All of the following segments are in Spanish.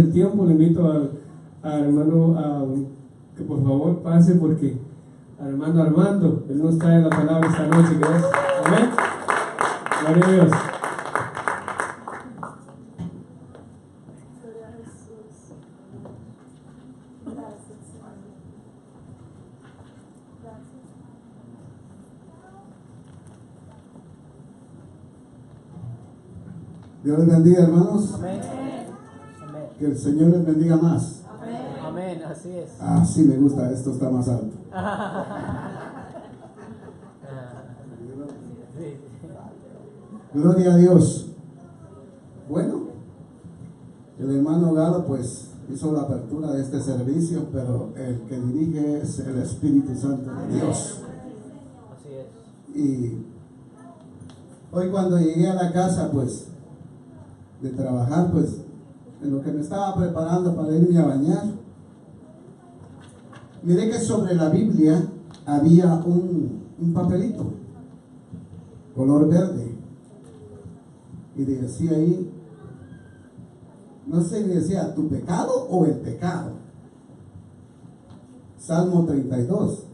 El tiempo le invito al hermano que por favor pase, porque al hermano Armando, él nos trae la palabra esta noche. Gracias. Amén. Gloria a Dios. Dios les bendiga, hermanos. Amén. Que el Señor les bendiga más. Amén. Amén, así es. Sí me gusta, esto está más alto. Gloria a Dios. Bueno, el hermano Galo pues hizo la apertura de este servicio, pero el que dirige es el Espíritu Santo de Dios. Así es. Y hoy cuando llegué a la casa pues de trabajar, pues en lo que me estaba preparando para irme a bañar, miré que sobre la Biblia había un papelito color verde y decía ahí, no sé si decía tu pecado o el pecado. Salmo 32.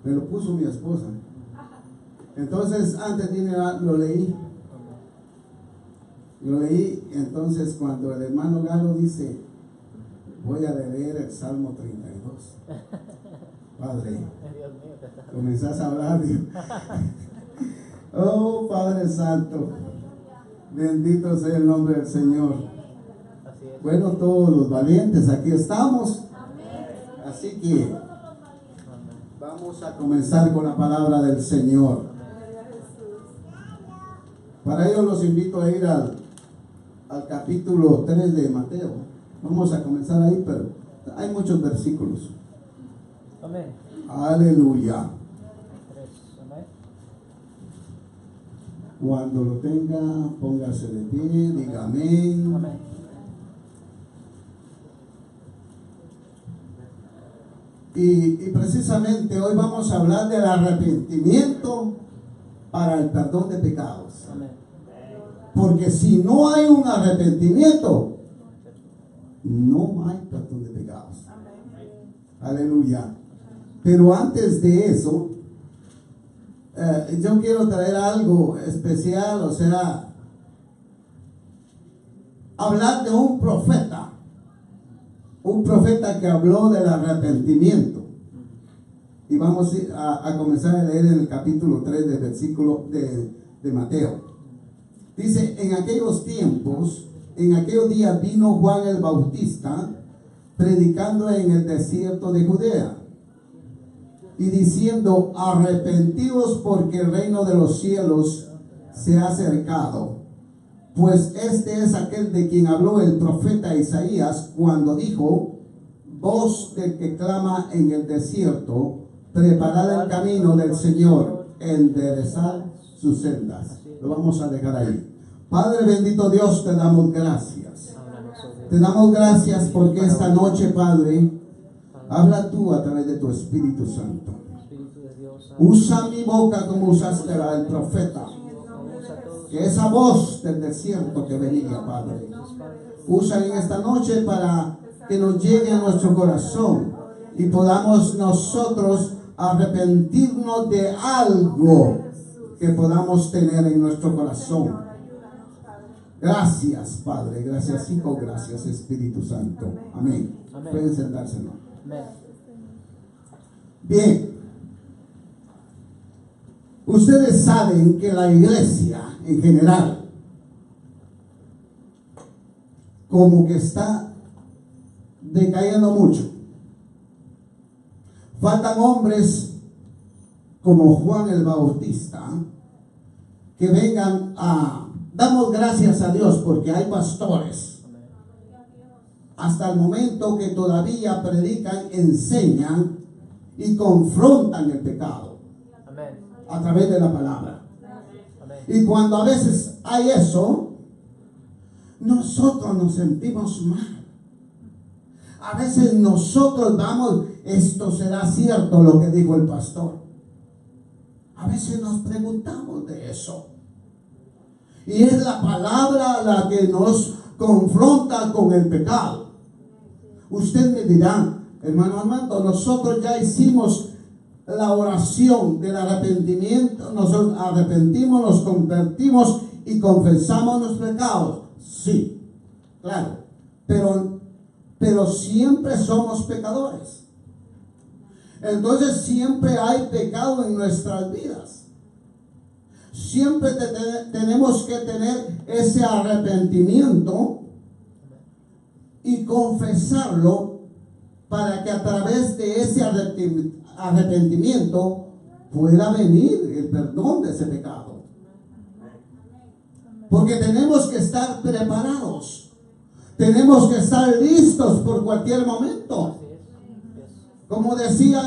Me lo puso mi esposa. Entonces antes de irme lo leí. Entonces cuando el hermano Galo dice, voy a leer el Salmo 32. Padre, comenzás a hablar. Oh Padre Santo, bendito sea el nombre del Señor. Bueno, todos los valientes aquí estamos. Así que vamos a comenzar con la palabra del Señor. Para ello los invito a ir al capítulo 3 de Mateo. Vamos a comenzar ahí, pero hay muchos versículos. Amén. Aleluya. Amén. Cuando lo tenga, póngase de pie, diga amén. Amén. Y precisamente hoy vamos a hablar del arrepentimiento para el perdón de pecados. Amén. Porque si no hay un arrepentimiento, no hay perdón de pecados. Aleluya. Pero antes de eso, yo quiero traer algo especial, o sea, hablar de un profeta que habló del arrepentimiento. Y vamos a comenzar a leer en el capítulo 3 del versículo de Mateo. Dice, en aquellos tiempos, en aquellos días vino Juan el Bautista predicando en el desierto de Judea y diciendo, arrepentidos porque el reino de los cielos se ha acercado. Pues este es aquel de quien habló el profeta Isaías cuando dijo, voz del que clama en el desierto, preparad el camino del Señor, enderezad sus sendas. Lo vamos a dejar ahí. Padre bendito Dios, te damos gracias. Te damos gracias porque esta noche, Padre, habla tú a través de tu Espíritu Santo. Usa mi boca como usaste al profeta. Que esa voz del desierto que venía, Padre, usa en esta noche para que nos llegue a nuestro corazón y podamos nosotros arrepentirnos de algo que podamos tener en nuestro corazón. Gracias, Padre, gracias Hijo, gracias Espíritu Santo. Amén. Amén. Pueden sentarse, ¿no? Amén. Bien. Ustedes saben que la iglesia en general como que está decayendo mucho. Faltan hombres como Juan el Bautista que vengan a... Damos gracias a Dios porque hay pastores hasta el momento que todavía predican, enseñan y confrontan el pecado a través de la palabra. Y cuando a veces hay eso, nosotros nos sentimos mal. A veces nosotros vamos, esto será cierto lo que dijo el pastor. A veces nos preguntamos de eso. Y es la palabra la que nos confronta con el pecado. Usted me dirá, hermano Armando, nosotros ya hicimos la oración del arrepentimiento, nos arrepentimos, nos convertimos y confesamos los pecados. Sí, claro, pero siempre somos pecadores. Entonces siempre hay pecado en nuestras vidas. Siempre tenemos que tener ese arrepentimiento y confesarlo para que a través de ese arrepentimiento pueda venir el perdón de ese pecado. Porque tenemos que estar preparados. Tenemos que estar listos por cualquier momento. Como decía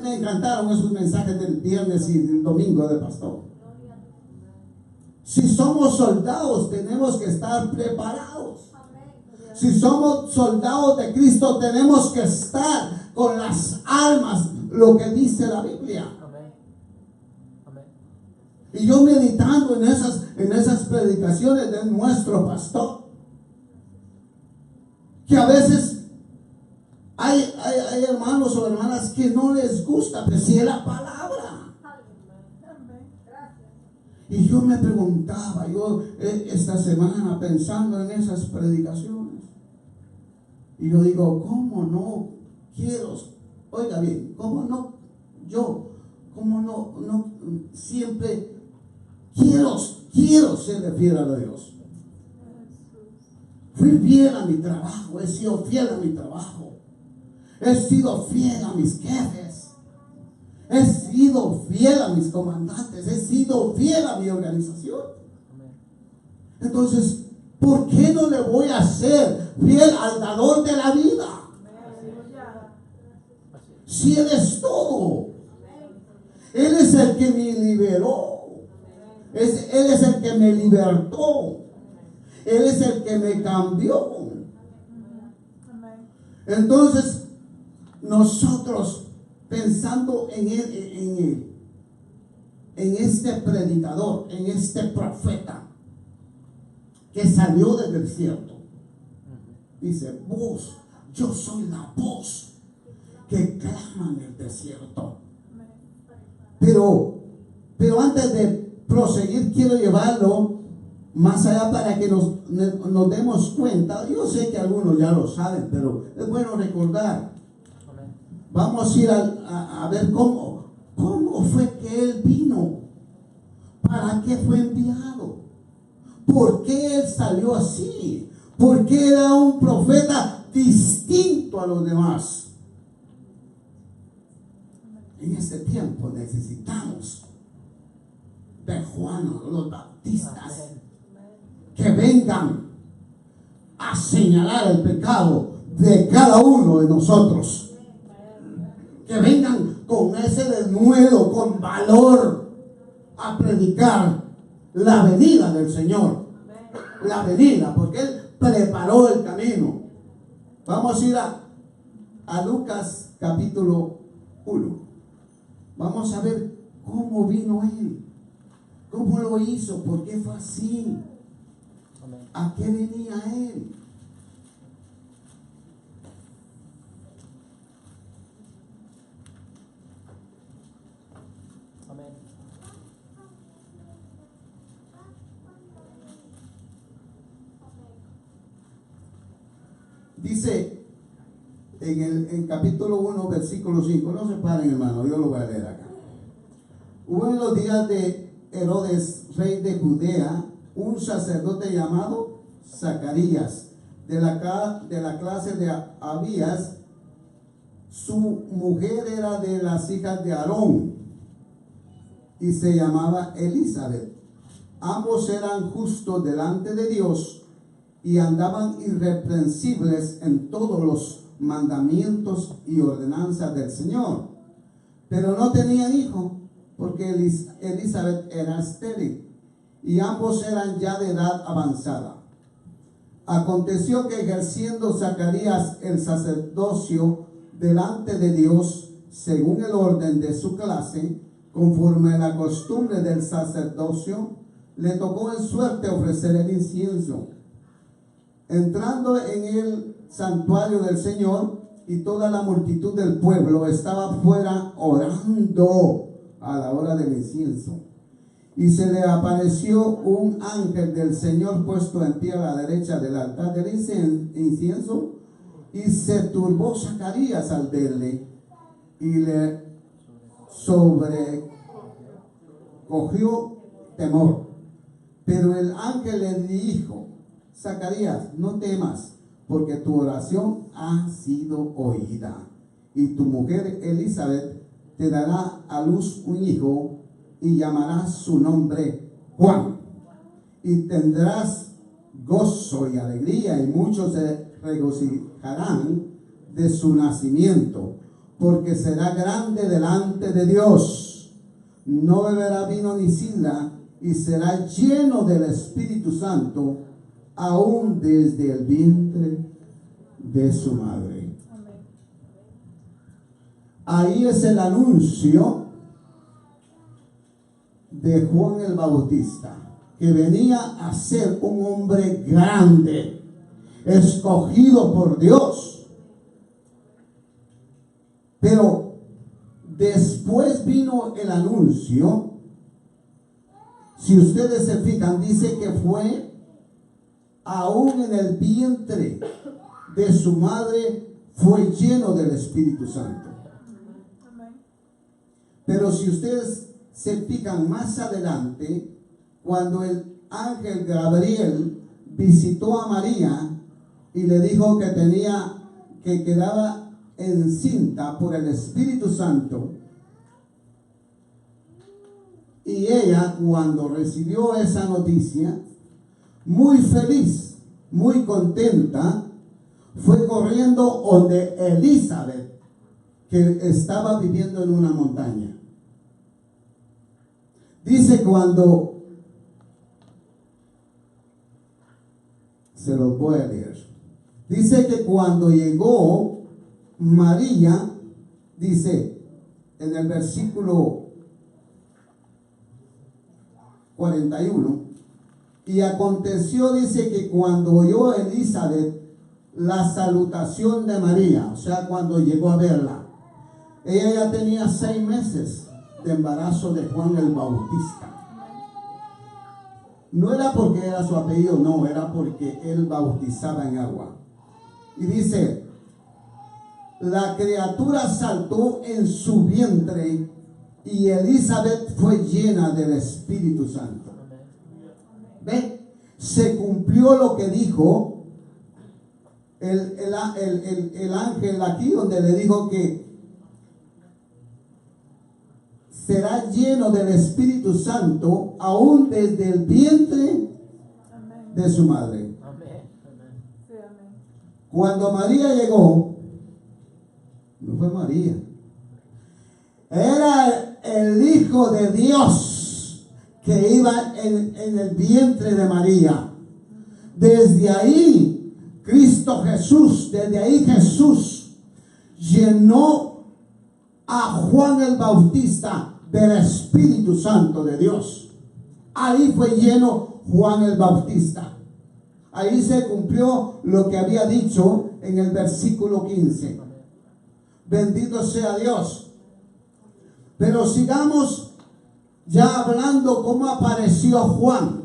me encantaron esos mensajes del viernes y del domingo del pastor. Si somos soldados, tenemos que estar preparados. Si somos soldados de Cristo, tenemos que estar con las armas, lo que dice la Biblia. Y yo meditando en esas predicaciones de nuestro pastor, que a veces hay hermanos o hermanas que no les gusta decir la palabra. Y yo me preguntaba, esta semana pensando en esas predicaciones, y yo digo, ¿cómo no quiero? Oiga bien, ¿cómo no? No siempre quiero ser fiel a Dios. Fui fiel a mi trabajo, he sido fiel a mi trabajo, he sido fiel a mis jefes, he sido fiel a mis comandantes, he sido fiel a mi organización. Entonces, ¿por qué no le voy a ser fiel al dador de la vida? Si Él es todo, Él es el que me liberó, Él es el que me libertó, Él es el que me cambió. Entonces, nosotros pensando en Él, en este predicador, en este profeta que salió del desierto, dice, voz, yo soy la voz que clama en el desierto. Pero antes de proseguir, quiero llevarlo más allá para que nos demos cuenta. Yo sé que algunos ya lo saben, pero es bueno recordar. Vamos a ir a ver cómo fue que Él vino, para qué fue enviado, por qué Él salió así, por qué era un profeta distinto a los demás. En este tiempo necesitamos de Juan, los bautistas, que vengan a señalar el pecado de cada uno de nosotros. Que vengan con ese denuedo, con valor, a predicar la venida del Señor. La venida, porque Él preparó el camino. Vamos a ir a Lucas capítulo 1. Vamos a ver cómo vino Él, cómo lo hizo, por qué fue así, a qué venía Él. Dice en capítulo 1, versículo 5, no se paren, hermano, yo lo voy a leer acá. Hubo en los días de Herodes, rey de Judea, un sacerdote llamado Zacarías, de la clase de Abías. Su mujer era de las hijas de Aarón y se llamaba Elizabeth. Ambos eran justos delante de Dios y andaban irreprensibles en todos los mandamientos y ordenanzas del Señor. Pero no tenían hijo, porque Elizabeth era estéril y ambos eran ya de edad avanzada. Aconteció que ejerciendo Zacarías el sacerdocio delante de Dios, según el orden de su clase, conforme a la costumbre del sacerdocio, le tocó en suerte ofrecer el incienso. entrando en el santuario del Señor, y toda la multitud del pueblo estaba fuera orando a la hora del incienso. Y se le apareció un ángel del Señor puesto en pie a la derecha del altar del incienso, y se turbó Zacarías al verle, y le sobrecogió temor. Pero el ángel le dijo: Zacarías, no temas, porque tu oración ha sido oída, y tu mujer Elizabeth te dará a luz un hijo, y llamarás su nombre Juan, y tendrás gozo y alegría, y muchos se regocijarán de su nacimiento, porque será grande delante de Dios. No beberá vino ni sidra, y será lleno del Espíritu Santo, aún desde el vientre de su madre. Ahí es el anuncio de Juan el Bautista, que venía a ser un hombre grande, escogido por Dios. Pero después vino el anuncio. Si ustedes se fijan, dice que fue aún en el vientre de su madre, fue lleno del Espíritu Santo. Pero si ustedes se fijan más adelante, cuando el ángel Gabriel visitó a María y le dijo que quedaba encinta por el Espíritu Santo, y ella, cuando recibió esa noticia, muy feliz, muy contenta, fue corriendo donde Elizabeth, que estaba viviendo en una montaña. Dice cuando, se los voy a leer, dice que cuando llegó María, dice en el versículo 41, y aconteció, dice, que cuando oyó Elizabeth la salutación de María, o sea, cuando llegó a verla, ella ya tenía 6 meses de embarazo de Juan el Bautista. No era porque era su apellido, no, era porque él bautizaba en agua. Y dice: la criatura saltó en su vientre, y Elizabeth fue llena del Espíritu Santo. ¿Ve? Se cumplió lo que dijo el ángel aquí, donde le dijo que será lleno del Espíritu Santo aún desde el vientre de su madre. Cuando María llegó, no fue María, era el Hijo de Dios que iba en el vientre de María. Desde ahí, Cristo Jesús, desde ahí Jesús llenó a Juan el Bautista del Espíritu Santo de Dios. Ahí fue lleno Juan el Bautista. Ahí se cumplió lo que había dicho en el versículo 15. Bendito sea Dios. Pero sigamos ya hablando cómo apareció Juan.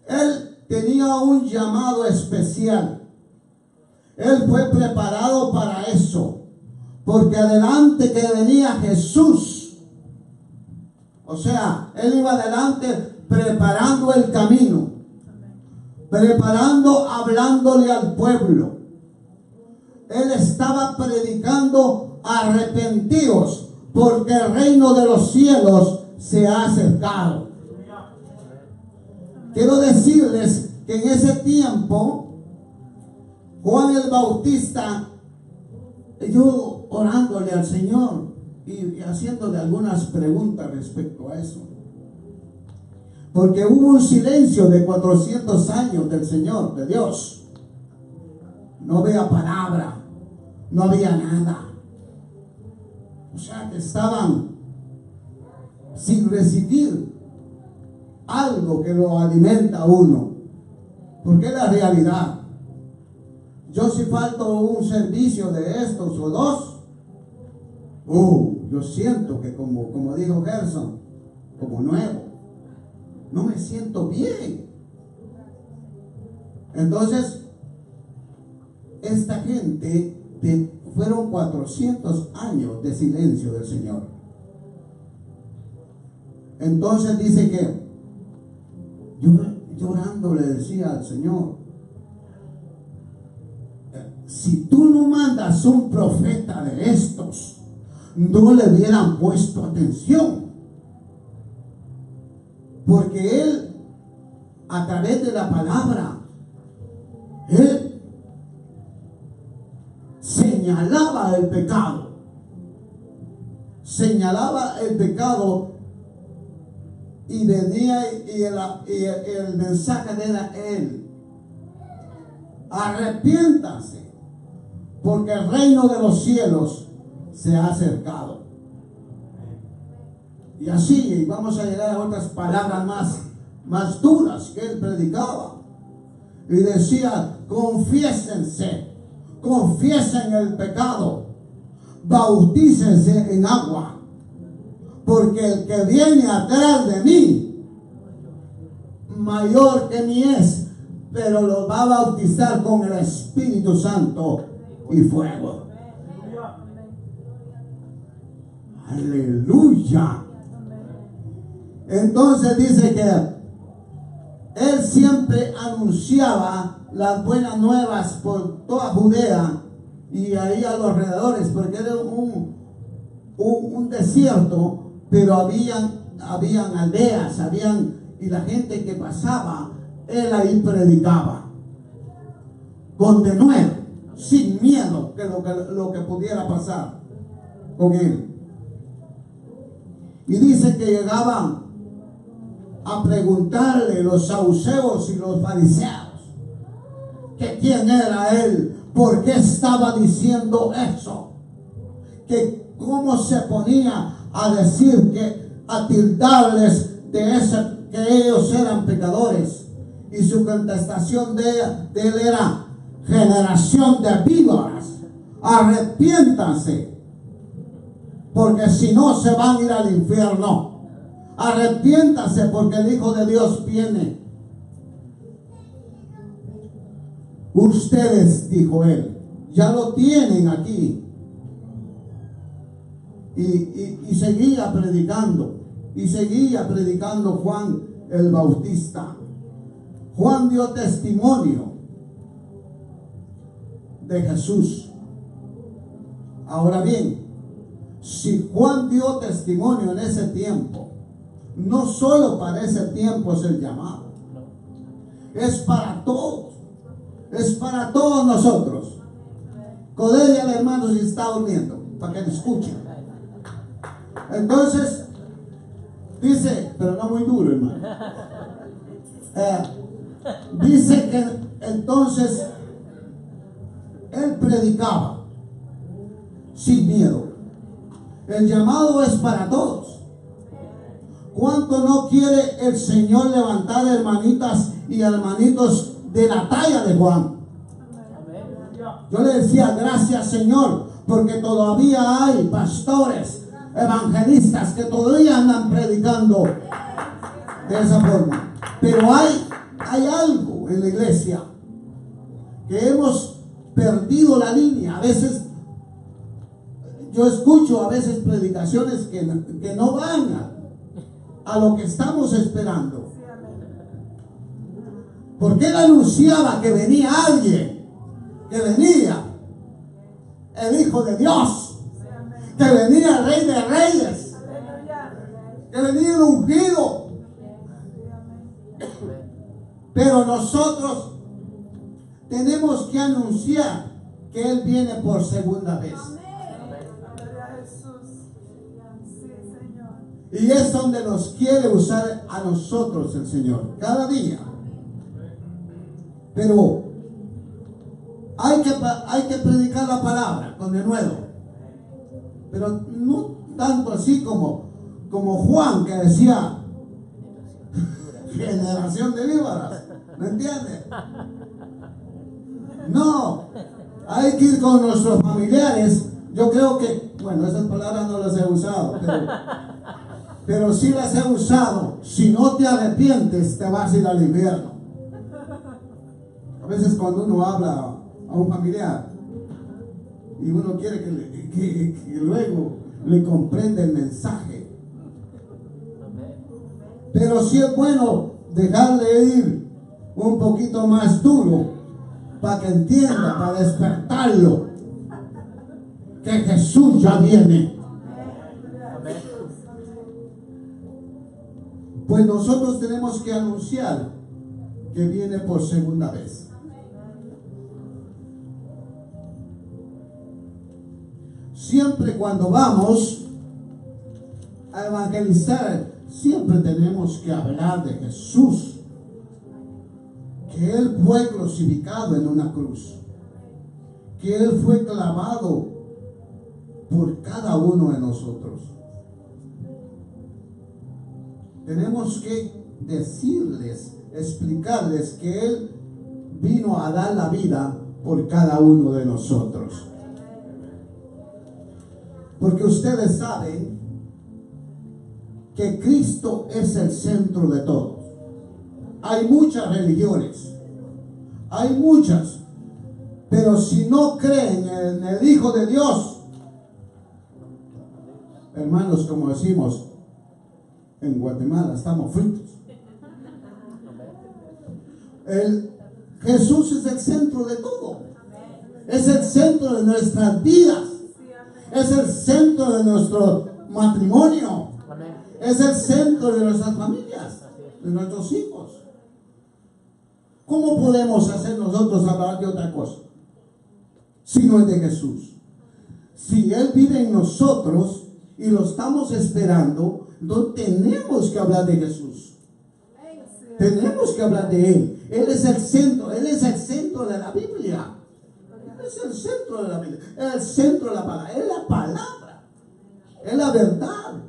Él tenía un llamado especial. Él fue preparado para eso, porque adelante que venía Jesús. O sea, él iba adelante preparando el camino, preparando, hablándole al pueblo. Él estaba predicando: arrepentíos, porque el reino de los cielos se ha acercado. Quiero decirles que en ese tiempo, Juan el Bautista, yo orándole al Señor y haciéndole algunas preguntas respecto a eso, porque hubo un silencio de 400 años del Señor, de Dios. No había palabra, no había nada. O sea, que estaban sin recibir algo que lo alimenta a uno. Porque es la realidad. Yo si falto un servicio de estos o dos, yo siento que como dijo Gerson, como nuevo, no me siento bien. Entonces, esta gente fueron 400 años de silencio del Señor. Entonces dice que yo llorando le decía al Señor, si tú no mandas un profeta de estos, no le hubieran puesto atención. Porque él, a través de la palabra, él señalaba el pecado. Señalaba el pecado y venía y el mensaje era él. Arrepiéntanse, porque el reino de los cielos se ha acercado. Y así vamos a llegar a otras palabras más duras que él predicaba. Y decía, confiésense, confiesen el pecado, bautícense en agua, porque el que viene atrás de mí, mayor que mí es, pero lo va a bautizar con el Espíritu Santo y fuego. Aleluya. Entonces dice que él siempre anunciaba las buenas nuevas por toda Judea y ahí a los alrededores, porque era un desierto, pero habían aldeas, y la gente que pasaba, él ahí predicaba con denuedo, sin miedo que lo que pudiera pasar con él. Y dice que llegaban a preguntarle los saduceos y los fariseos que quién era él, por qué estaba diciendo eso, que cómo se ponía a decir, a tildarles de ese, que ellos eran pecadores. Y su contestación de él era: generación de víboras, arrepiéntanse, porque si no se van a ir al infierno. Arrepiéntanse porque el Hijo de Dios viene. Ustedes, dijo él, ya lo tienen aquí. Y seguía predicando. Y seguía predicando Juan el Bautista. Juan dio testimonio de Jesús. Ahora bien, si Juan dio testimonio en ese tiempo, no solo para ese tiempo es el llamado, es para todos, es para todos nosotros. Codere al hermano si está durmiendo, para que lo escuchen. Entonces, dice, pero no muy duro, hermano. Dice que entonces él predicaba sin miedo. El llamado es para todos. ¿Cuánto no quiere el Señor levantar hermanitas y hermanitos de la talla de Juan? Yo le decía, gracias Señor, porque todavía hay pastores, evangelistas que todavía andan predicando de esa forma. Pero hay algo en la iglesia que hemos perdido la línea. A veces yo escucho predicaciones que no van a lo que estamos esperando. Porque él anunciaba que venía alguien, que venía el Hijo de Dios, que venía el Rey de Reyes, que venía el ungido. Pero nosotros tenemos que anunciar que Él viene por segunda vez. Y es donde nos quiere usar a nosotros el Señor, cada día. Pero hay que predicar la palabra con denuedo. Pero no tanto así como Juan, que decía generación de víboras. ¿Me entiendes? No, hay que ir con nuestros familiares. Yo creo que, bueno, esas palabras no las he usado, pero sí las he usado. Si no te arrepientes, te vas a ir al infierno. A veces cuando uno habla a un familiar y uno quiere que luego le comprenda el mensaje, pero sí es bueno dejarle ir un poquito más duro para que entienda, para despertarlo, que Jesús ya viene. Amén. Pues nosotros tenemos que anunciar que viene por segunda vez. Siempre cuando vamos a evangelizar, siempre tenemos que hablar de Jesús, que Él fue crucificado en una cruz, que Él fue clavado por cada uno de nosotros. Tenemos que decirles, explicarles que Él vino a dar la vida por cada uno de nosotros. Porque ustedes saben que Cristo es el centro de todo. Hay muchas religiones, hay muchas, pero si no creen en el Hijo de Dios, hermanos, como decimos en Guatemala, estamos fritos. Jesús es el centro de todo, es el centro de nuestras vidas, es el centro de nuestro matrimonio, es el centro de nuestras familias, de nuestros hijos. ¿Cómo podemos hacer nosotros hablar de otra cosa si no es de Jesús? Si Él vive en nosotros y lo estamos esperando, no tenemos que hablar de Jesús. Tenemos que hablar de Él. Él es el centro de la Biblia. Es el centro de la Biblia, es el centro de la palabra, es la palabra, es la verdad.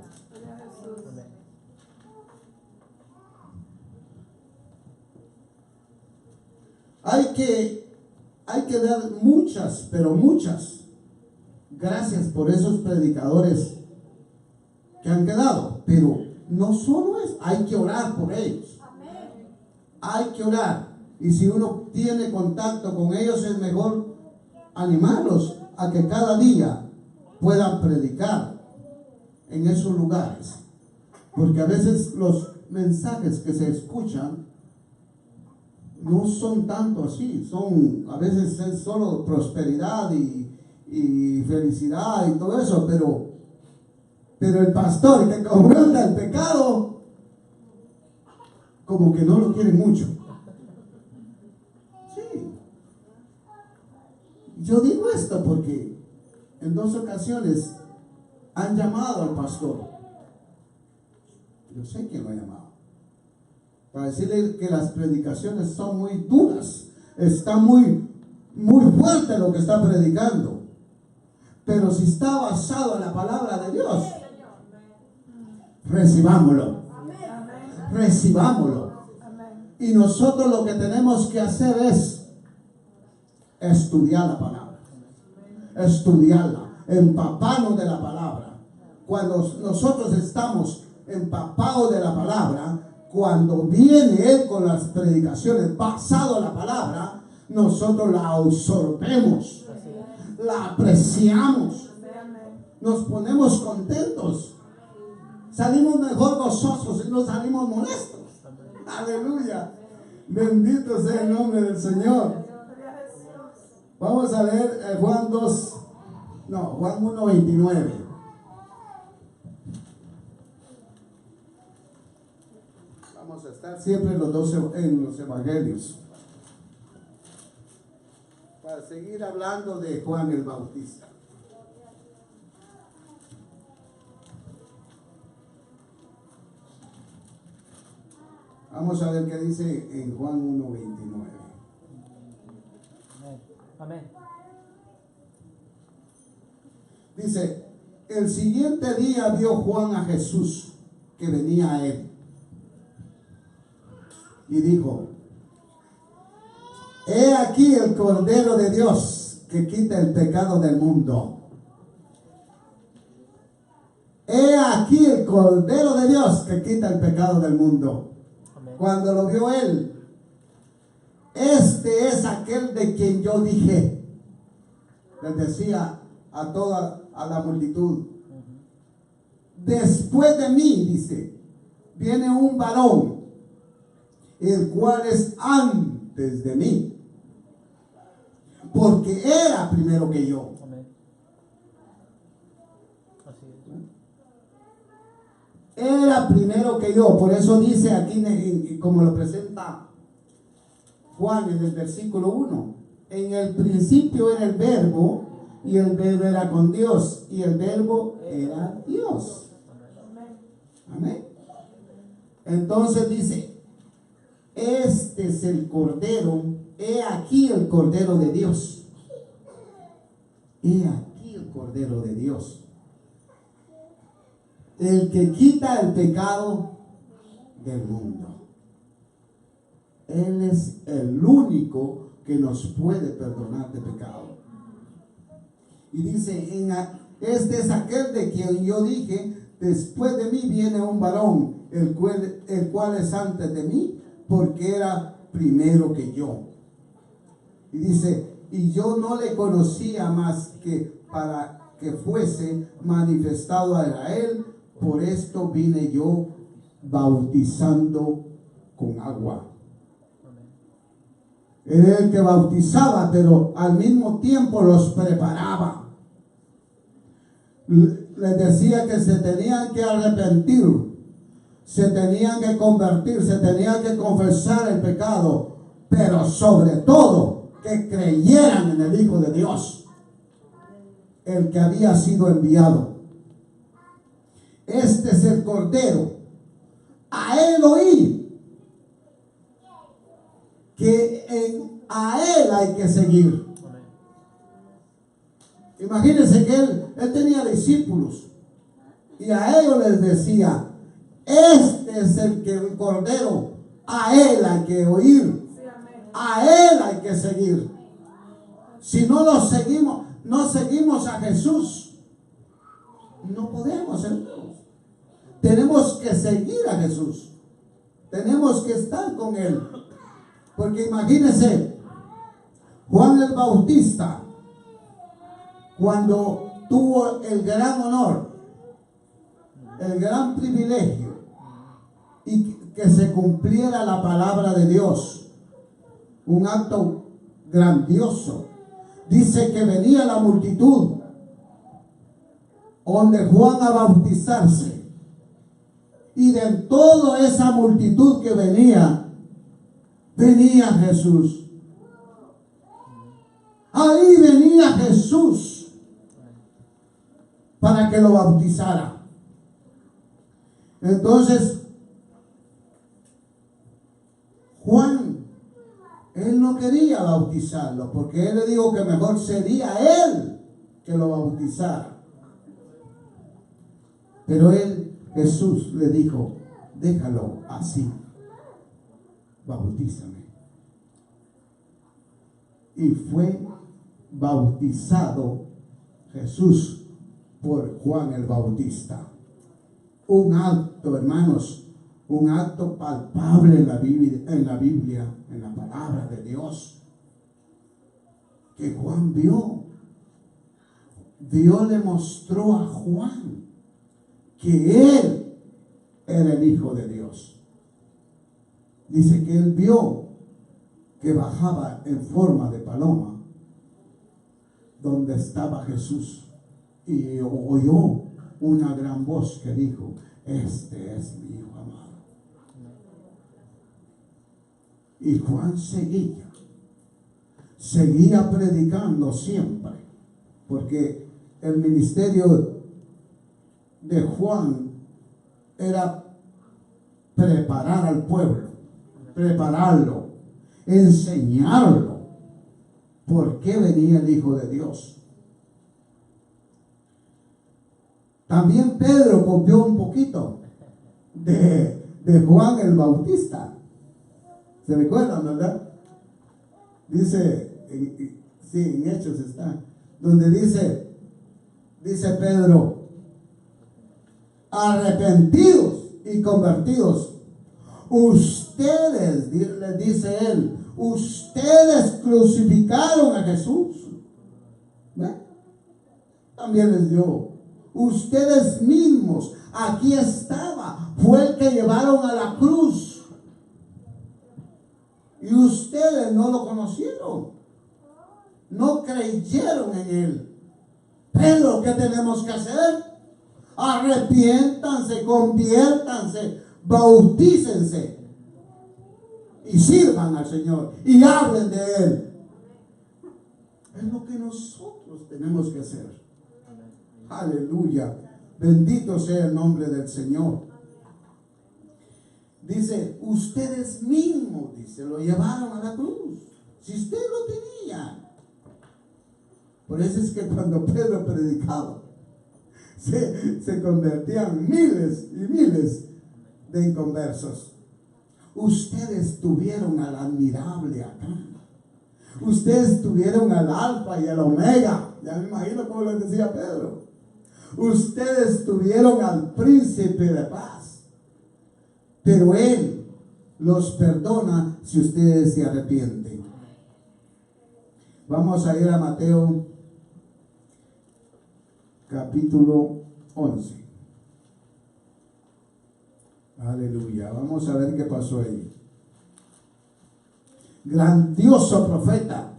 Hay que dar muchas, pero muchas gracias por esos predicadores que han quedado, pero no solo es, hay que orar por ellos. Hay que orar, y si uno tiene contacto con ellos es mejor animarlos a que cada día puedan predicar en esos lugares, porque a veces los mensajes que se escuchan no son tanto así, a veces es solo prosperidad y felicidad y todo eso, pero el pastor que confronta el pecado como que no lo quiere mucho. Yo digo esto porque en 2 ocasiones han llamado al pastor. Yo sé quién lo ha llamado. Para decirle que las predicaciones son muy duras. Está muy fuerte lo que está predicando. Pero si está basado en la palabra de Dios, recibámoslo. Recibámoslo. Y nosotros lo que tenemos que hacer es estudiar la palabra, estudiarla, empaparnos de la palabra. Cuando nosotros estamos empapados de la palabra, cuando viene Él con las predicaciones basado en la palabra, nosotros la absorbemos, la apreciamos, nos ponemos contentos, salimos mejor gozosos y no salimos molestos. Aleluya, bendito sea el nombre del Señor. Vamos a leer Juan 1:29. Vamos a estar siempre en los evangelios para seguir hablando de Juan el Bautista. Vamos a ver qué dice en Juan 1:29. Amén. Dice, el siguiente día vio Juan a Jesús que venía a él y dijo, He aquí el Cordero de Dios que quita el pecado del mundo. He aquí el Cordero de Dios que quita el pecado del mundo. Amén. Cuando lo vio él, este es aquel de quien yo dije, les decía a la multitud, después de mí, dice, viene un varón, el cual es antes de mí, porque era primero que yo. Amén. Así es. Era primero que yo. Por eso dice aquí, como lo presenta Juan en el versículo 1, en el principio era el verbo, y el verbo era con Dios, y el verbo era Dios. Amén. Entonces dice, este es el Cordero, he aquí el Cordero de Dios. He aquí el Cordero de Dios, el que quita el pecado del mundo. Él es el único que nos puede perdonar de pecado. Y dice, este es aquel de quien yo dije, después de mí viene un varón, el cual es antes de mí, porque era primero que yo. Y dice, y yo no le conocía más que para que fuese manifestado a Israel, por esto vine yo bautizando con agua. Era el que bautizaba, pero al mismo tiempo los preparaba. Les decía que se tenían que arrepentir, se tenían que convertir, se tenían que confesar el pecado, pero sobre todo que creyeran en el Hijo de Dios, el que había sido enviado. Este es el Cordero, a él oí, que a él hay que seguir. Imagínense que él tenía discípulos y a ellos les decía, este es el Cordero, a él hay que oír, a él hay que seguir. Si no lo seguimos, no seguimos a Jesús, no podemos, hermanos. Tenemos que seguir a Jesús, tenemos que estar con él, porque imagínense, Juan el Bautista, cuando tuvo el gran honor, el gran privilegio, y que se cumpliera la palabra de Dios, un acto grandioso, dice que venía la multitud donde Juan a bautizarse, y de toda esa multitud que venía Jesús. Ahí venía Jesús para que lo bautizara. Entonces, Juan, él no quería bautizarlo, porque él le dijo que mejor sería él que lo bautizara. Pero Jesús le dijo, déjalo así, bautízame. Y fue bautizado Jesús por Juan el Bautista. Un acto, hermanos, un acto palpable en la Biblia, en la palabra de Dios, que Juan vio. Dios le mostró a Juan que él era el Hijo de Dios. Dice que él vio que bajaba en forma de paloma donde estaba Jesús, y oyó una gran voz que dijo, este es mi Hijo amado. Y Juan seguía predicando siempre, porque el ministerio de Juan era preparar al pueblo, prepararlo, enseñarlo por qué venía el Hijo de Dios. También Pedro copió un poquito de Juan el Bautista. ¿Se recuerdan, verdad? Dice, sí, en Hechos está, donde dice Pedro, arrepentidos y convertidos. Ustedes, le dice él, ustedes crucificaron a Jesús. ¿Ve? También les dio. Ustedes mismos, aquí estaba, fue el que llevaron a la cruz. Y ustedes no lo conocieron, no creyeron en él. Pero ¿qué tenemos que hacer? Arrepiéntanse, conviértanse, bautícense y sirvan al Señor y hablen de él. Es lo que nosotros tenemos que hacer. Aleluya, bendito sea el nombre del Señor. Dice, ustedes mismos, dice, lo llevaron a la cruz. Si usted lo tenía. Por eso es que cuando Pedro predicaba, se convertían miles y miles de inconversos. Ustedes tuvieron al admirable acá. Ustedes tuvieron al alfa y al omega. Ya me imagino cómo les decía Pedro. Ustedes tuvieron al príncipe de paz. Pero él los perdona si ustedes se arrepienten. Vamos a ir a Mateo capítulo 11. Aleluya. Vamos a ver qué pasó ahí. Grandioso profeta.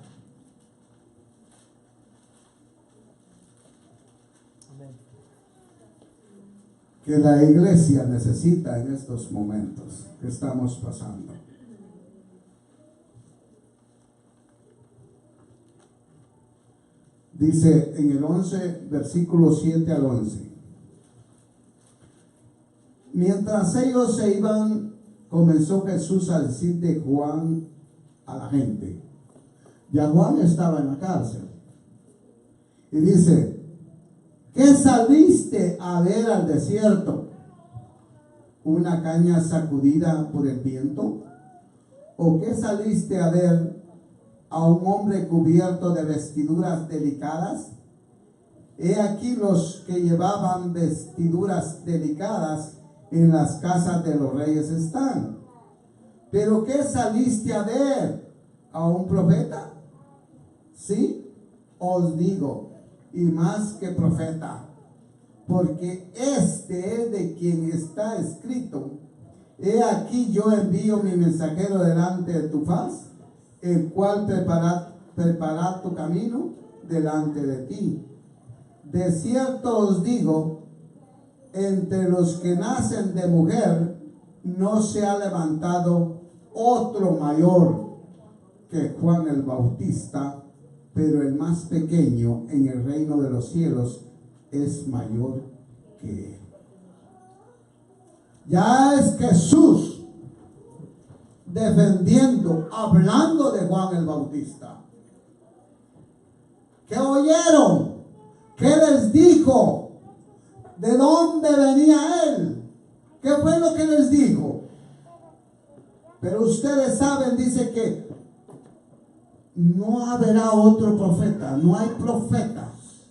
Que la iglesia necesita en estos momentos que estamos pasando. Dice en el 11, versículo 7 al 11. Mientras ellos se iban, comenzó Jesús a decir de Juan a la gente. Ya Juan estaba en la cárcel. Y dice, ¿qué saliste a ver al desierto? ¿Una caña sacudida por el viento? ¿O qué saliste a ver a un hombre cubierto de vestiduras delicadas? He aquí los que llevaban vestiduras delicadas en las casas de los reyes están. ¿Pero qué saliste a ver? ¿A un profeta? Sí, os digo, y más que profeta, porque este es de quien está escrito: he aquí yo envío mi mensajero delante de tu faz, el cual preparar tu camino delante de ti. De cierto os digo, entre los que nacen de mujer no se ha levantado otro mayor que Juan el Bautista, pero el más pequeño en el reino de los cielos es mayor que él. Ya es Jesús defendiendo, hablando de Juan el Bautista. ¿Qué oyeron? ¿Qué les dijo? ¿De dónde venía él? ¿Qué fue lo que les dijo? Pero ustedes saben, dice que no habrá otro profeta, no hay profetas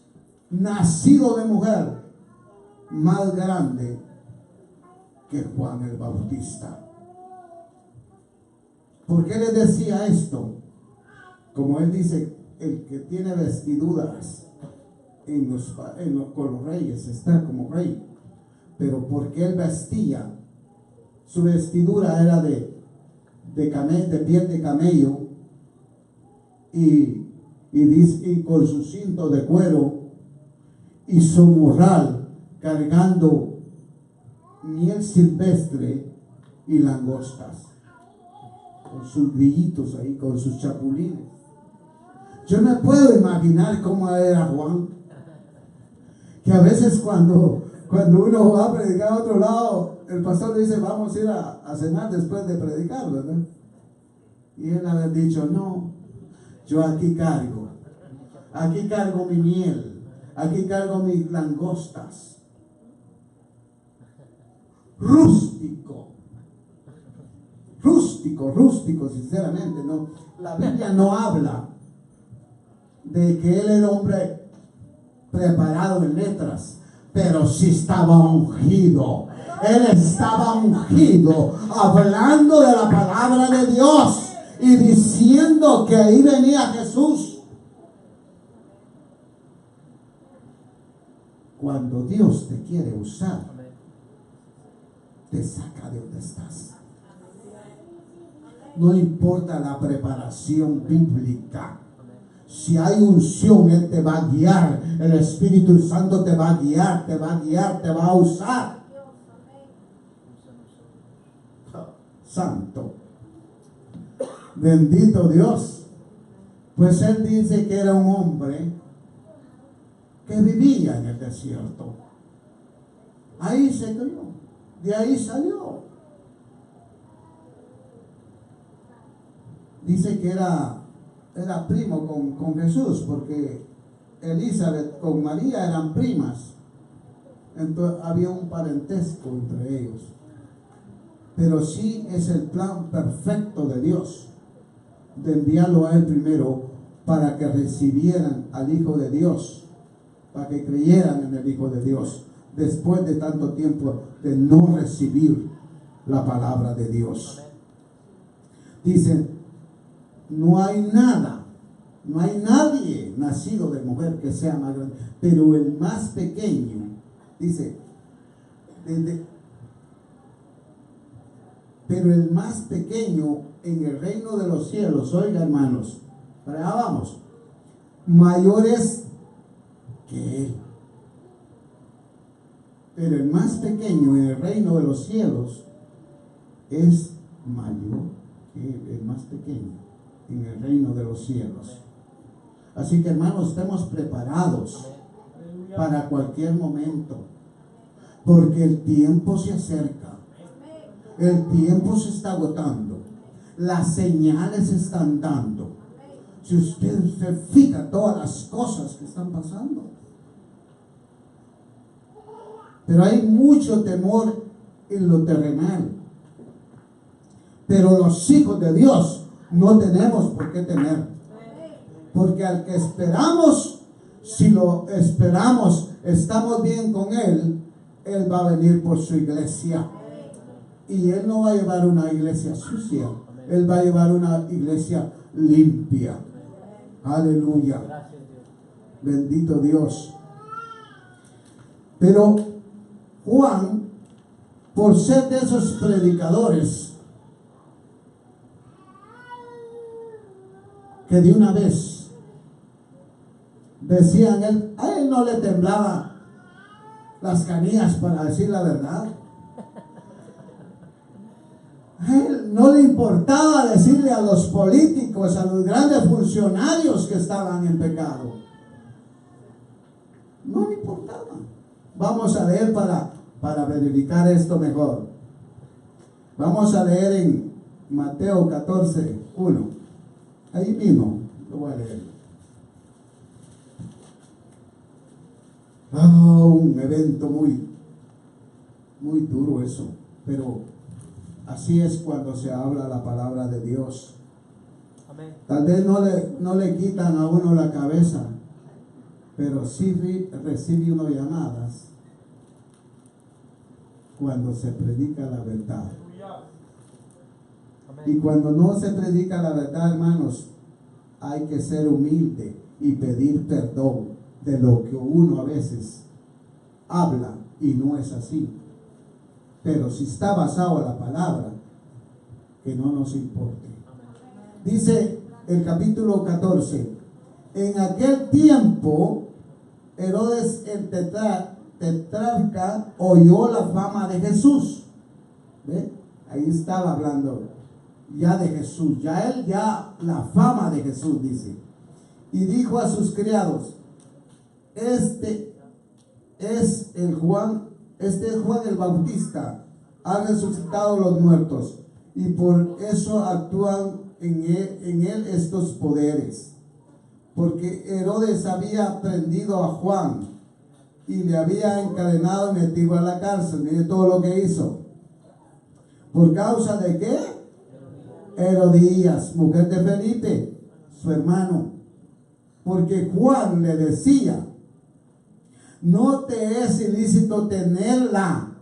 nacido de mujer más grande que Juan el Bautista. ¿Por qué les decía esto? Como él dice, el que tiene vestiduras con los reyes está como rey. Pero porque él vestía, su vestidura era de piel de camello, y con su cinto de cuero y su morral, cargando miel silvestre y langostas, con sus grillitos ahí, con sus chapulines. Yo me puedo imaginar cómo era Juan, que a veces cuando uno va a predicar a otro lado, el pastor le dice, vamos a ir a cenar después de predicar, ¿verdad? Y él había dicho, no, yo aquí cargo mi miel, aquí cargo mis langostas. rústico, sinceramente, no. La Biblia no habla de que él era hombre preparado en letras, pero sí estaba ungido. Él estaba ungido, hablando de la palabra de Dios y diciendo que ahí venía Jesús. Cuando Dios te quiere usar, te saca de donde estás. No importa la preparación bíblica. Si hay unción, Él te va a guiar. El Espíritu Santo te va a guiar, te va a usar. Santo. Bendito Dios. Pues Él dice que era un hombre que vivía en el desierto. Ahí se crió. De ahí salió. Dice que era primo con Jesús, porque Elizabeth con María eran primas. Entonces había un parentesco entre ellos. Pero sí es el plan perfecto de Dios, de enviarlo a él primero para que recibieran al Hijo de Dios, para que creyeran en el Hijo de Dios, después de tanto tiempo de no recibir la palabra de Dios. Dice, no hay nadie nacido de mujer que sea más grande, pero el más pequeño, dice, pero el más pequeño en el reino de los cielos, oiga hermanos, para allá vamos, mayores que él. Pero el más pequeño en el reino de los cielos es mayor que el más pequeño en el reino de los cielos. Así que hermanos, estemos preparados para cualquier momento, porque el tiempo se acerca. El tiempo se está agotando. Las señales se están dando. Si usted se fija todas las cosas que están pasando. Pero hay mucho temor en lo terrenal. Pero los hijos de Dios no tenemos por qué temer. Porque al que esperamos, si lo esperamos, estamos bien con Él, Él va a venir por su iglesia. Y Él no va a llevar una iglesia sucia. Él va a llevar una iglesia limpia. Aleluya. Bendito Dios. Pero Juan, por ser de esos predicadores que de una vez decían, a él no le temblaban las canillas para decir la verdad. A él no le importaba decirle a los políticos, a los grandes funcionarios que estaban en pecado. No le importaba. Vamos a leer para verificar esto mejor. Vamos a leer en Mateo 14:1. Ahí mismo lo voy a leer. Un evento muy duro eso, pero así es cuando se habla la palabra de Dios. Amén. Tal vez no le quitan a uno la cabeza, pero sí recibe uno llamadas cuando se predica la verdad. Amén. Y cuando no se predica la verdad, hermanos, hay que ser humilde y pedir perdón de lo que uno a veces habla y no es así. Pero si está basado en la palabra, que no nos importe. Dice el capítulo 14, en aquel tiempo Herodes el tetrarca oyó la fama de Jesús. ¿Ve? Ahí estaba hablando ya de Jesús, ya la fama de Jesús, dice. Y dijo a sus criados, este es Juan el Bautista, ha resucitado los muertos, y por eso actúan en él estos poderes. Porque Herodes había prendido a Juan y le había encadenado y metido a la cárcel. Mire todo lo que hizo. ¿Por causa de qué? Herodías, mujer de Felipe, su hermano, porque Juan le decía: no te es ilícito tenerla.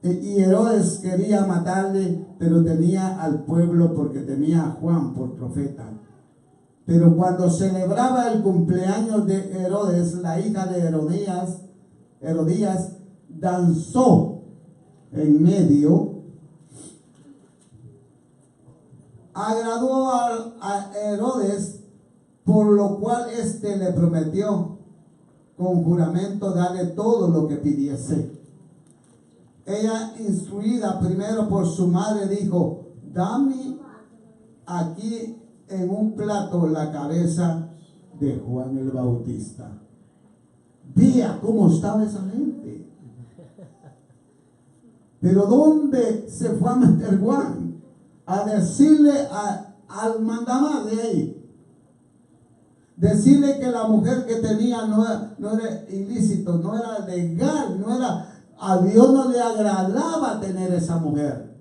Y Herodes quería matarle, pero tenía al pueblo porque tenía a Juan por profeta. Pero cuando celebraba el cumpleaños de Herodes, la hija de Herodías danzó en medio, agradó a Herodes, por lo cual éste le prometió con juramento darle todo lo que pidiese. Ella, instruida primero por su madre, dijo: dame aquí en un plato la cabeza de Juan el Bautista. Vea cómo estaba esa gente. Pero ¿dónde se fue a meter Juan? A decirle al mandamás de ahí, decirle que la mujer que tenía no era ilícito, no era legal, a Dios no le agradaba tener esa mujer,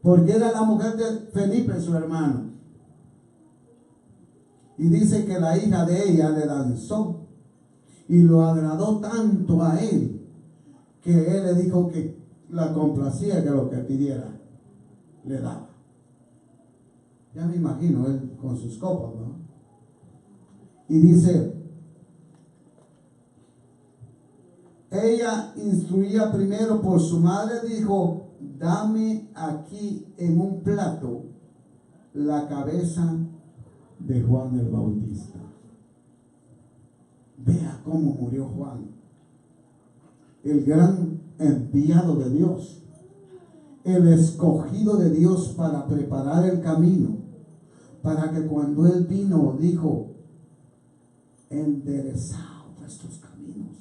porque era la mujer de Felipe, su hermano. Y dice que la hija de ella le danzó y lo agradó tanto a él, que él le dijo que la complacía, que lo que pidiera le daba. Ya me imagino él con sus copas, ¿no? Y dice: ella, instruía primero por su madre, dijo: dame aquí en un plato la cabeza de Juan el Bautista. Vea cómo murió Juan, el gran enviado de Dios, el escogido de Dios para preparar el camino, para que cuando él vino dijo: enderezad vuestros caminos,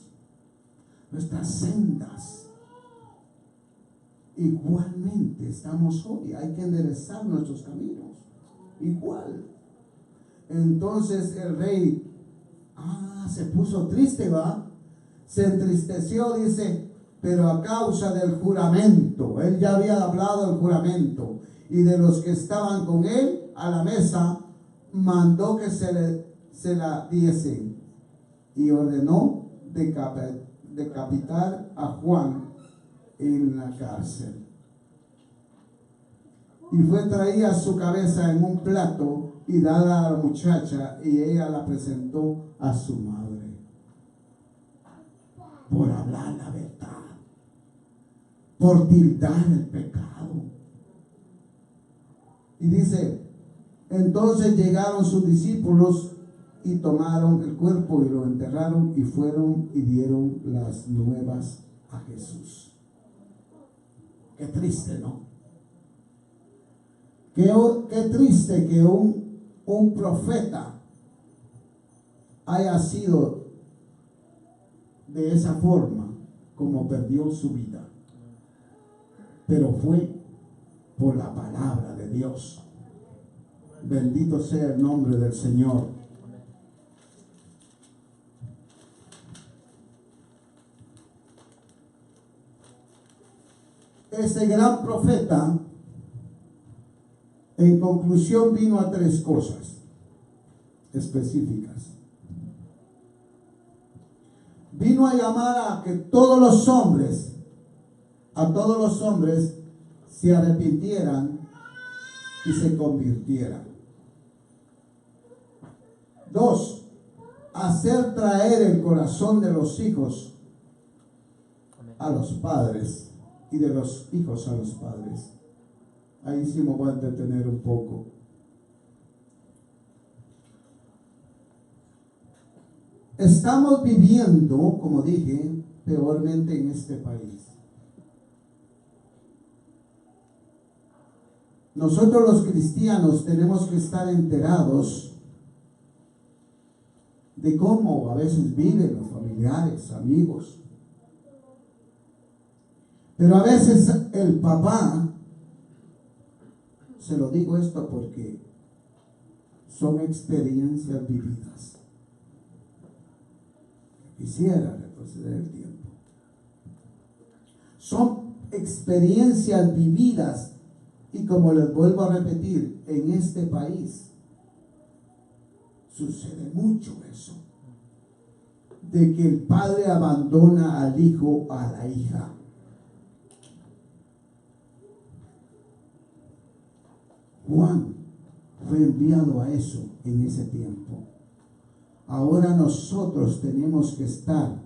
nuestras sendas. Igualmente estamos hoy, hay que enderezar nuestros caminos, igual. Entonces el rey se puso triste, ¿va? Se entristeció, dice, pero a causa del juramento. Él ya había hablado del juramento, y de los que estaban con él a la mesa, mandó que se la diesen, y ordenó decapitar a Juan en la cárcel. Y fue traída su cabeza en un plato y dada a la muchacha, y ella la presentó a su madre. Por hablar la verdad, por tildar el pecado. Y dice: entonces llegaron sus discípulos y tomaron el cuerpo y lo enterraron, y fueron y dieron las nuevas a Jesús. Qué triste, ¿no? Qué triste que un profeta haya sido de esa forma como perdió su vida. Pero fue por la palabra de Dios. Bendito sea el nombre del Señor. Ese gran profeta, en conclusión, vino a 3 cosas específicas. Vino a llamar a que todos los hombres se arrepintieran y se convirtieran. 2, hacer traer el corazón de los hijos a los padres y de los hijos a los padres. Ahí sí me voy a detener un poco. Estamos viviendo, como dije, peormente en este país. Nosotros los cristianos tenemos que estar enterados de cómo a veces viven los familiares, amigos. Pero a veces el papá, se lo digo esto porque son experiencias vividas. Quisiera retroceder el tiempo. Son experiencias vividas Y como les vuelvo a repetir, en este país sucede mucho eso, de que el padre abandona al hijo o a la hija. Juan fue enviado a eso en ese tiempo. Ahora nosotros tenemos que estar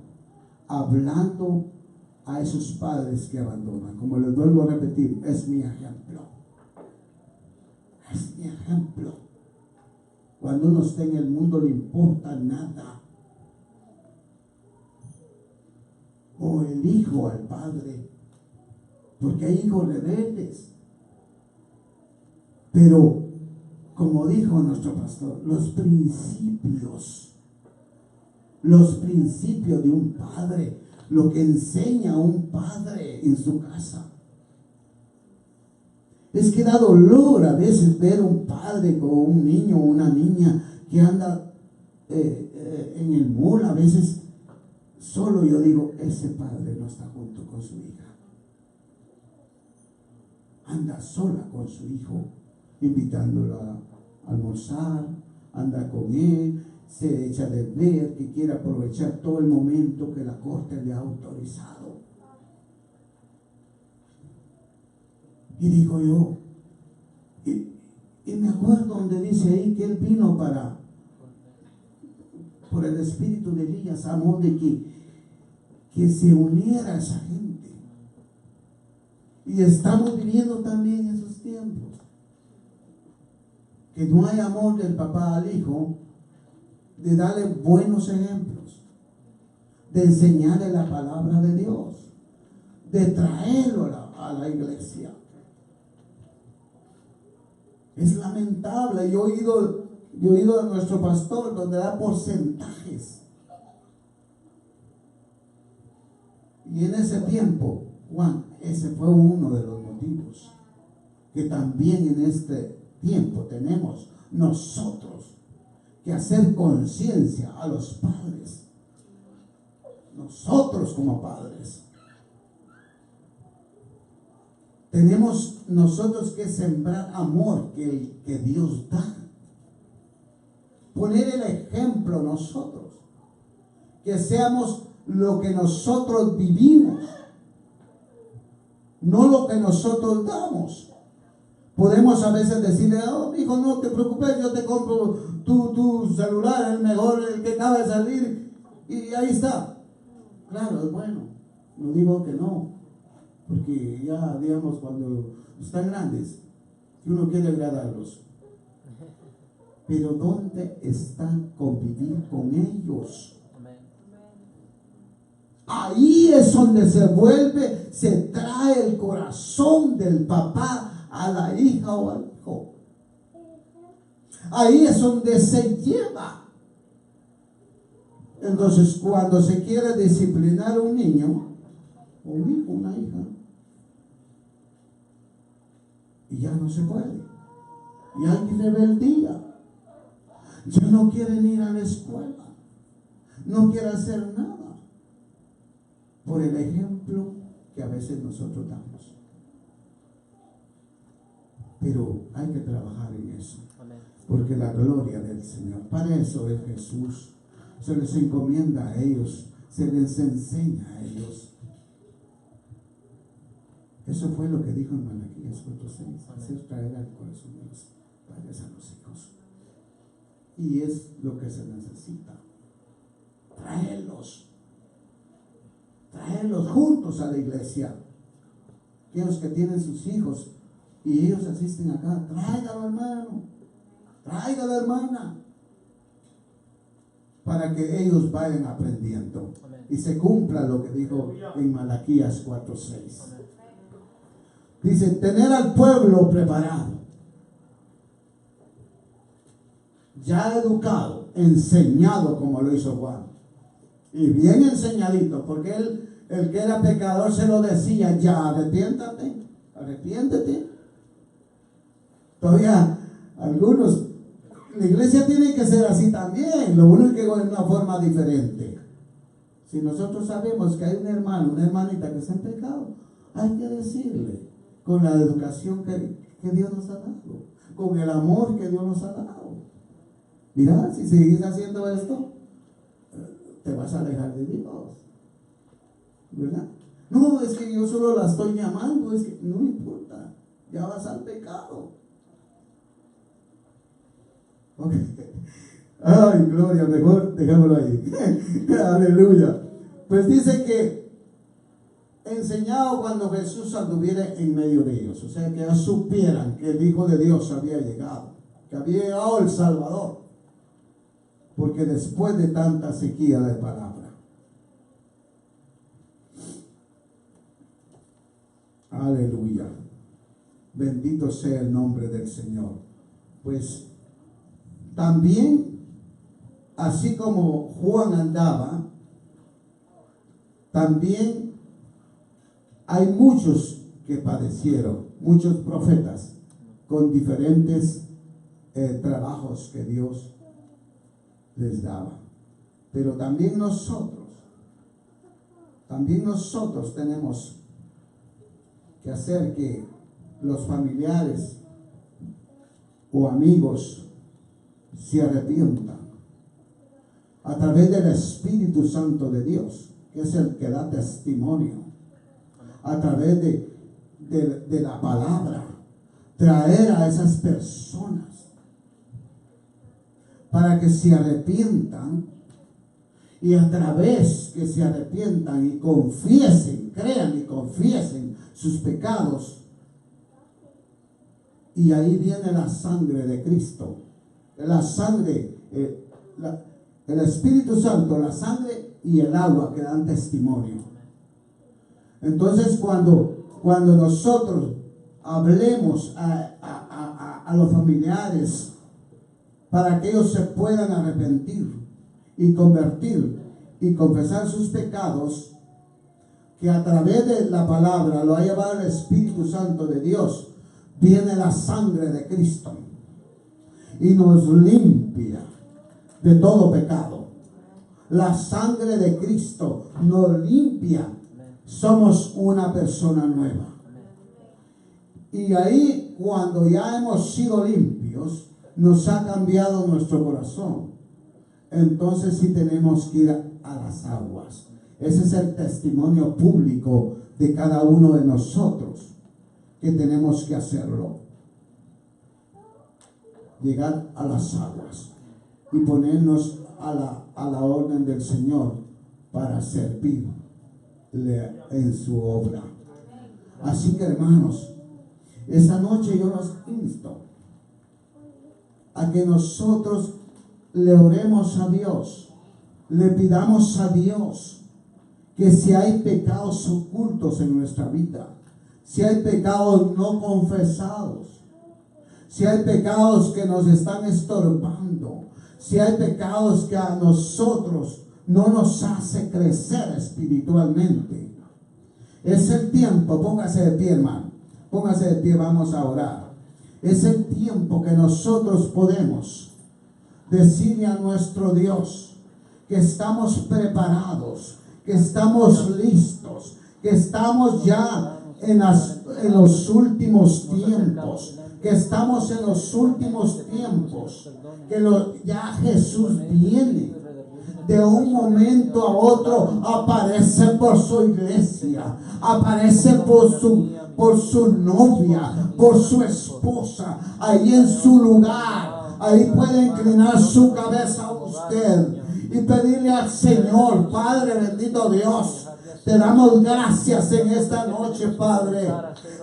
hablando a esos padres que abandonan. Como les vuelvo a repetir, es mi ejemplo. Es mi ejemplo. Cuando uno está en el mundo le importa nada. O el hijo al padre. Porque hay hijos rebeldes. Pero, como dijo nuestro pastor, los principios de un padre, lo que enseña un padre en su casa. Es que da dolor a veces ver un padre con un niño o una niña que anda en el mall, a veces solo. Yo digo, ese padre no está junto con su hija. Anda sola con su hijo, invitándolo a almorzar, anda con él, se echa de ver, que quiere aprovechar todo el momento que la corte le ha autorizado. Y digo yo, y me acuerdo donde dice ahí que él vino por el espíritu de Elías, amor, de que se uniera a esa gente. Y estamos viviendo también esos tiempos, que no hay amor del papá al hijo, de darle buenos ejemplos, de enseñarle la palabra de Dios, de traerlo a la iglesia. Es lamentable. Yo he oído a nuestro pastor donde da porcentajes. Y en ese tiempo, Juan, ese fue uno de los motivos que también en este tiempo tenemos nosotros que hacer conciencia a los padres. Nosotros como padres tenemos nosotros que sembrar amor que Dios da. Poner el ejemplo nosotros. Que seamos lo que nosotros vivimos, no lo que nosotros damos. Podemos a veces decirle, oh, hijo, no te preocupes, yo te compro tu celular, el mejor, el que acaba de salir, y ahí está. Claro, es bueno. No digo que no, porque ya, digamos, cuando están grandes, uno quiere agradarlos. Pero ¿dónde está convivir con ellos? Ahí es donde se trae el corazón del papá a la hija o al hijo. Ahí es donde se lleva. Entonces, cuando se quiere disciplinar a un niño, o un hijo, una hija, y ya no se puede, y hay rebeldía, ya no quieren ir a la escuela, no quieren hacer nada, por el ejemplo que a veces nosotros damos. Pero hay que trabajar en eso, porque la gloria del Señor, para eso es Jesús. Se les encomienda a ellos, se les enseña a ellos. Eso fue lo que dijo en Malaquías 4:6, hacer traer al corazón de los padres a los hijos. Y es lo que se necesita, traerlos juntos a la iglesia. Aquellos que tienen sus hijos y ellos asisten acá, tráigalo, hermano, tráigalo, hermana, para que ellos vayan aprendiendo. Amén. Y se cumpla lo que dijo en Malaquías 4:6. Dice, tener al pueblo preparado, ya educado, enseñado como lo hizo Juan, y bien enseñadito, porque el que era pecador se lo decía, ya arrepiéntete. Todavía algunos, la iglesia tiene que ser así también, lo único que es una forma diferente. Si nosotros sabemos que hay un hermano, una hermanita que está en pecado, hay que decirle con la educación que que Dios nos ha dado, con el amor que Dios nos ha dado. Mira, si sigues haciendo esto, te vas a alejar de Dios, ¿verdad? No, es que yo solo la estoy llamando, es que no importa, ya vas al pecado. Okay. Ay, gloria, mejor dejémoslo ahí. Aleluya. Pues dice que enseñado cuando Jesús anduviera en medio de ellos, o sea, que ya supieran que el Hijo de Dios había llegado, que había llegado el Salvador, porque después de tanta sequía de palabra. Aleluya. Bendito sea el nombre del Señor. Pues también, así como Juan andaba, también hay muchos que padecieron, muchos profetas con diferentes trabajos que Dios les daba. Pero también nosotros tenemos que hacer que los familiares o amigos se arrepientan a través del Espíritu Santo de Dios, que es el que da testimonio, a través de la palabra, traer a esas personas para que se arrepientan, y a través que se arrepientan y confiesen, crean y confiesen sus pecados, y ahí viene la sangre de Cristo, la sangre, el Espíritu Santo, la sangre y el agua que dan testimonio. Entonces cuando nosotros hablemos a los familiares para que ellos se puedan arrepentir y convertir y confesar sus pecados, que a través de la palabra lo ha llevado el Espíritu Santo de Dios, viene la sangre de Cristo y nos limpia de todo pecado. La sangre de Cristo nos limpia. Somos una persona nueva. Y ahí, cuando ya hemos sido limpios, nos ha cambiado nuestro corazón. Entonces sí tenemos que ir a las aguas. Ese es el testimonio público de cada uno de nosotros, que tenemos que hacerlo. Llegar a las aguas y ponernos a la orden del Señor para servirle en su obra. Así que, hermanos, esta noche yo los insto a que nosotros le oremos a Dios, le pidamos a Dios que si hay pecados ocultos en nuestra vida, si hay pecados no confesados, si hay pecados que nos están estorbando, si hay pecados que a nosotros no nos hace crecer espiritualmente, es el tiempo. Póngase de pie, hermano, póngase de pie, vamos a orar. Es el tiempo que nosotros podemos decirle a nuestro Dios que estamos preparados, que estamos listos, que estamos ya en los últimos tiempos, que estamos en los últimos tiempos, que ya Jesús viene. De un momento a otro aparece por su iglesia, aparece por su novia, por su esposa, ahí en su lugar. Ahí puede inclinar su cabeza a usted y pedirle al Señor: Padre bendito Dios, te damos gracias en esta noche, Padre.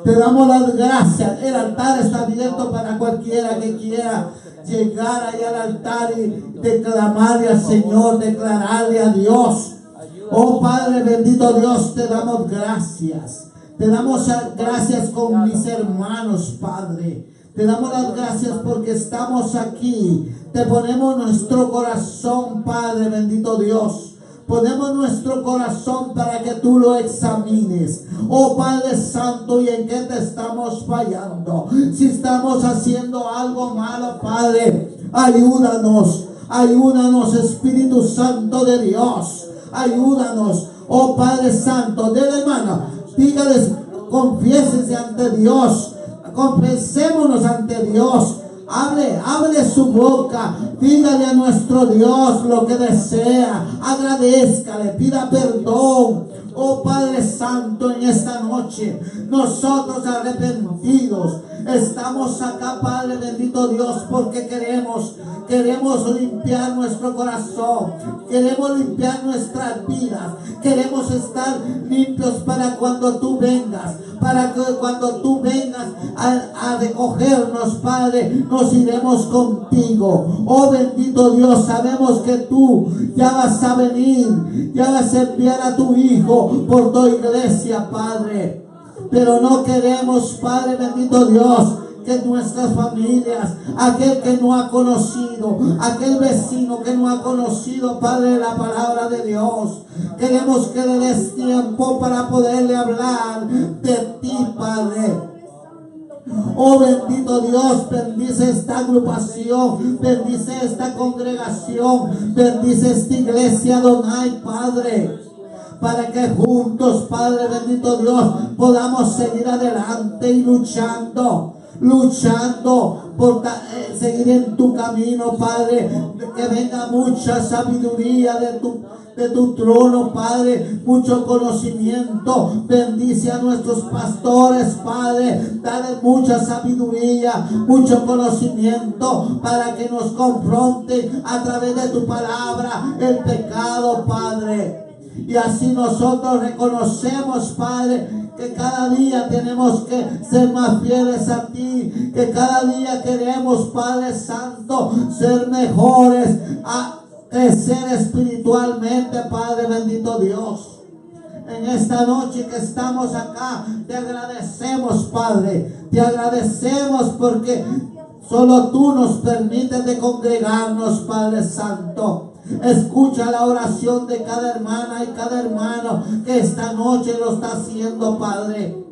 Te damos las gracias. El altar está abierto para cualquiera que quiera llegar ahí al altar y declamarle al Señor, declararle a Dios. Oh Padre bendito Dios, te damos gracias. Te damos gracias con mis hermanos, Padre. Te damos las gracias porque estamos aquí. Te ponemos nuestro corazón, Padre bendito Dios. Ponemos nuestro corazón para que tú lo examines. Oh Padre Santo, ¿y en qué te estamos fallando? Si estamos haciendo algo malo, Padre, ayúdanos. Ayúdanos, Espíritu Santo de Dios. Ayúdanos. Oh Padre Santo, de la mano, dígales, confiésese ante Dios. confesémonos ante Dios. Hable su boca, dígale a nuestro Dios lo que desea, agradézcale, pida perdón. Oh Padre Santo, en esta noche, nosotros arrepentidos, estamos acá, Padre bendito Dios, porque queremos limpiar nuestro corazón, queremos limpiar nuestras vidas, queremos estar limpios para cuando tú vengas, para que cuando tú vengas a recogernos, Padre, nos iremos contigo. Oh bendito Dios, sabemos que tú ya vas a venir, ya vas a enviar a tu Hijo por tu iglesia, Padre. Pero no queremos, Padre bendito Dios, que nuestras familias, aquel que no ha conocido, aquel vecino que no ha conocido, Padre, la palabra de Dios, queremos que le des tiempo para poderle hablar de ti, Padre. Oh bendito Dios, bendice esta agrupación, bendice esta congregación, bendice esta iglesia, Adonai, Padre, para que juntos, Padre bendito Dios, podamos seguir adelante y luchando por seguir en tu camino, Padre. Que venga mucha sabiduría de tu trono, Padre, mucho conocimiento. Bendice a nuestros pastores, Padre, dale mucha sabiduría, mucho conocimiento, para que nos confronte a través de tu palabra el pecado, Padre. Y así nosotros reconocemos, Padre, que cada día tenemos que ser más fieles a ti, que cada día queremos, Padre Santo, ser mejores, a crecer espiritualmente, Padre bendito Dios. En esta noche que estamos acá, te agradecemos, Padre, te agradecemos porque solo tú nos permites de congregarnos, Padre Santo. Escucha la oración de cada hermana y cada hermano que esta noche lo está haciendo, Padre.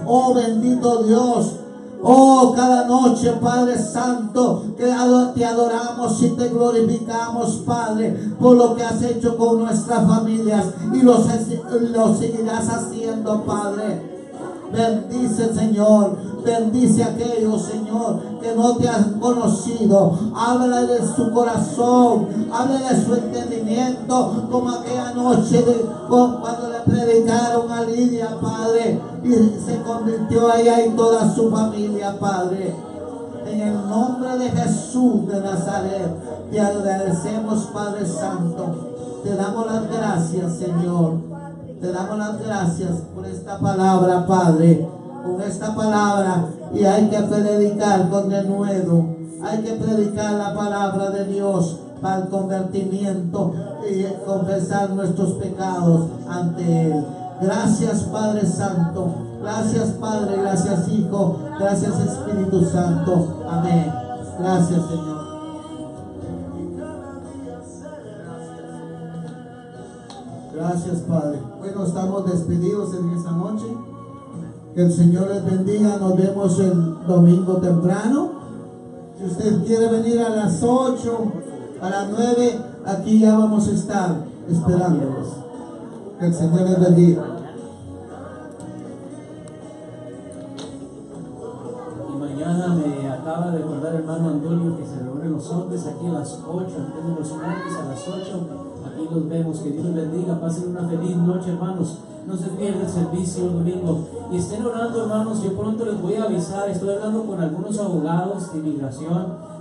Oh bendito Dios. Oh, cada noche, Padre Santo, que te adoramos y te glorificamos, Padre, por lo que has hecho con nuestras familias y lo seguirás haciendo, Padre. Bendice, Señor, bendice a aquellos, Señor, que no te han conocido. Habla de su corazón, habla de su entendimiento, como aquella noche cuando le predicaron a Lidia, Padre, y se convirtió ella y toda su familia, Padre. En el nombre de Jesús de Nazaret, te agradecemos, Padre Santo. Te damos las gracias, Señor. Te damos las gracias por esta palabra, Padre. Con esta palabra, y hay que predicar con denuedo. Hay que predicar la palabra de Dios para el convertimiento y confesar nuestros pecados ante Él. Gracias, Padre Santo. Gracias, Padre. Gracias, Hijo. Gracias, Espíritu Santo. Amén. Gracias, Señor. Gracias, Padre. Bueno, estamos despedidos en esta noche. Que el Señor les bendiga. Nos vemos el domingo temprano. Si usted quiere venir a las 8, a las 9, aquí ya vamos a estar esperándolos. Que el Señor les bendiga. Y mañana me acaba de recordar, hermano Antonio, que se reúnen los hombres aquí a las 8, en los hombres a las 8. Aquí los vemos. Que Dios los bendiga. Pasen una feliz noche, hermanos. No se pierda el servicio el domingo. Y estén orando, hermanos. Yo pronto les voy a avisar. Estoy hablando con algunos abogados de inmigración